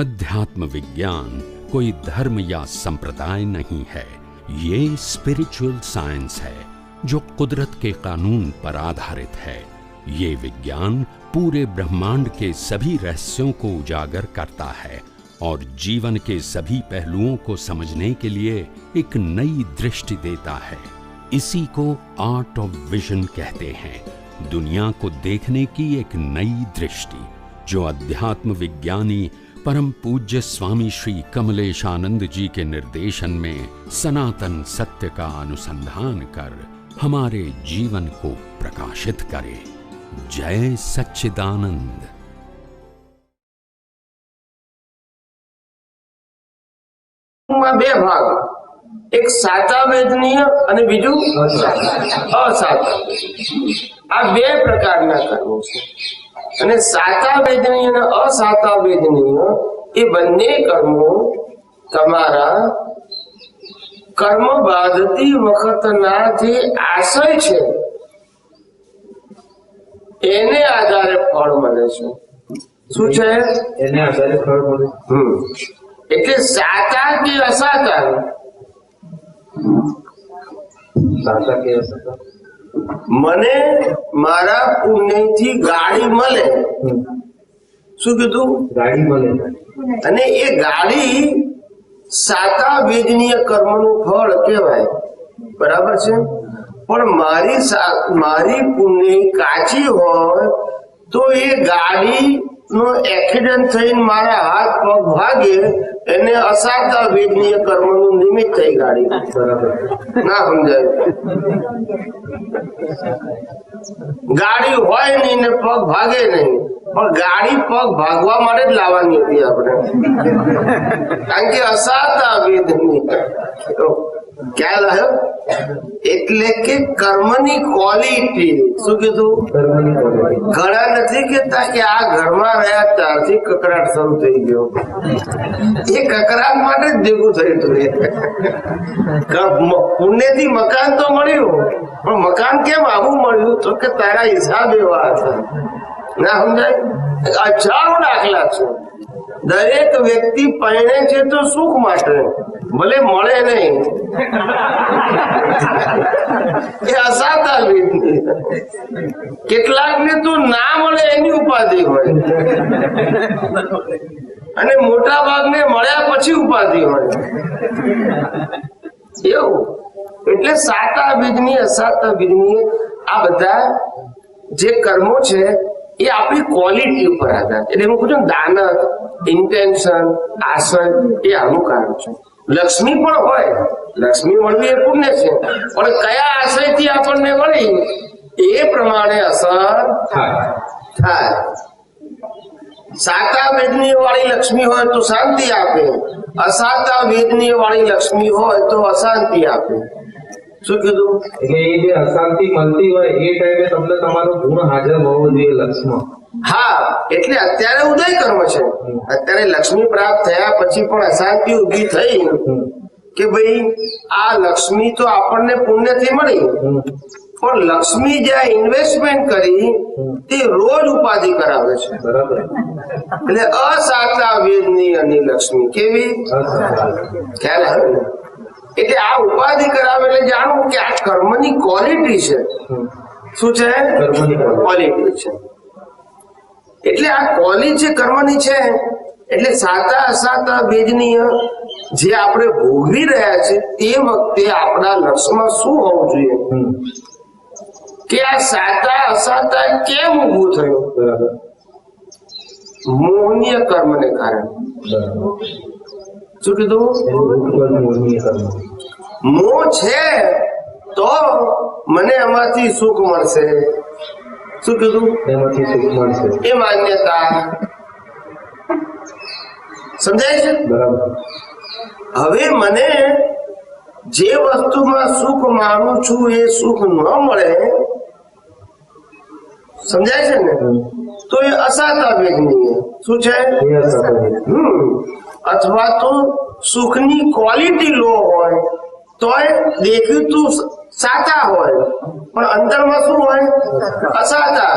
अध्यात्म विज्ञान कोई धर्म या संप्रदाय नहीं है, ये स्पिरिचुअल साइंस है जो कुदरत के कानून पर आधारित है। ये विज्ञान पूरे ब्रह्मांड के सभी रहस्यों को उजागर करता है और जीवन के सभी पहलुओं को समझने के लिए एक नई दृष्टि देता है। इसी को आर्ट ऑफ विजन कहते हैं, दुनिया को देखने की एक नई दृष्टि, जो अध्यात्म विज्ञानी परम पूज्य स्वामी श्री कमलेशानंद जी के निर्देशन में सनातन सत्य का अनुसंधान कर हमारे जीवन को प्रकाशित करे। जय सच्चिदानंद। बे भाग, एक साता वेदनीय અને બીજું અસાતા। આ બે પ્રકારના કર્મો છે અને સાતા વેદનીય અને અસાતા વેદનીય એ બંને કર્મો તમારા કર્મ બાંધતી વખતના જે આશય છે એને આધારે ફળ મળે છે। શું છે? એને આધારે ફળ મળે। એટલે સાતા કે અસાતા? સાતા કે અસાતા? મને મારા પુણ્યથી ગાડી મળે। શું કીધું? ગાડી મળે। અને એ ગાડી સાતા વેદનીય કર્મનું ફળ કહેવાય, બરાબર છે? પણ મારી પુણ્ય કાચી હોય તો એ ગાડી નો એક્સિડન્ટ થઈને મારા હાથ પગ ભાગે એને અસાતા વેદનીય કર્મનું નિમિત્ત થઈ ગાડી। ના સમજાય? ગાડી હોય નહીં ને પગ ભાગે નહીં, પણ ગાડી પગ ભાગવા માટે જ લાવવાની હતી આપણે, કારણ કે અસાતા વેદનીય ખ્યાલ આવ્યો? એટલે કે કર્મની ક્વોલિટી। શું કીધું? ઘણા નથી કેતા કે આ ઘરમાં રહ્યા ત્યારથી કકરાટ શરૂ થઈ ગયો, એ કકરાટ માટે જ ભેગું થયું હતું। પુણ્યથી મકાન તો મળ્યું, પણ મકાન કેમ આવું મળ્યું? તો કે તારા હિસાબ એવા હતા। ના સમજાય? હજારો દાખલા છે। દરેક વ્યક્તિ પરણે છે તો સુખ માટે, ભલે મળે નહીં, એ અસાતા વેદની। કેટલાક ને તો ના મળે એની ઉપાધિ હોય, અને મોટા ભાગને મળ્યા પછી ઉપાધિ હોય એવું। એટલે સાતા બીજની અસાતા બીજની આ બધા જે કર્મો છે એ આપણી ક્વોલિટી ઉપર આધાર। એટલે હું કહું છું દાનત, ઇન્ટેન્શન, આશય એ આનું કારણ છે। લક્ષ્મી પણ હોય, લક્ષ્મી મળવી એ પુણ્ય છે, પણ કયા આશયથી આપણને મળી એ પ્રમાણે અસર થાય। સાતા વેદનીય વાળી લક્ષ્મી હોય તો શાંતિ આપે, અસાતા વેદનીય વાળી લક્ષ્મી હોય તો અશાંતિ આપે। શું કીધું? એટલે એ જે અશાંતિ મળતી હોય એ ટાઈમે તમને તમારો ગુણ હાજર હોવો જોઈએ લક્ષ્મણ। હા, એટલે અત્યારે ઉદય કર્મ છે, અત્યારે લક્ષ્મી પ્રાપ્ત થયા પછી પણ અશાંતિ ઉભી થઈ કે ભાઈ આ લક્ષ્મી તો આપણને પુણ્યથી મળી, પણ લક્ષ્મી જ્યાં ઇન્વેસ્ટમેન્ટ કરી તે રોજ ઉપાધિ કરાવે છે, બરાબર? એટલે અસાતા વેદની અને લક્ષ્મી કેવી ખ્યાલ આવે ને? એટલે આ ઉપાધિ કરાવે એટલે જાણવું કે આ કર્મની ક્વોલિટી છે। શું છે? ક્વોલિટી છે। એટલે આ ક્વોલિટી છે કર્મની છે। એટલે સાતા અસાતા વેદનીય જે આપણે ભોગવી રહ્યા છે તે વખતે આપણા લક્ષ્યમાં શું હોવું જોઈએ કે આ સાતા અસાતા કેમ ઉભું થયું? મોહનીય કર્મને કારણે। શું કીધું? મોહ છે તો મને એમાંથી સુખ મળશે। શું કીધું? એમાંથી સુખ મળશે એ માન્યતા સમજાય છે? બરાબર। હવે મને જે વસ્તુમાં સુખ માનું છું એ સુખ ન મળે, સમજાય છે ને? તો એ અસાતા વેદનીય। શું છે? અથવા તો સુખની ક્વોલિટી લો હોય તોય દેખીતું સાતા હોય, પણ અંદરમાં શું હોય? અસાતા।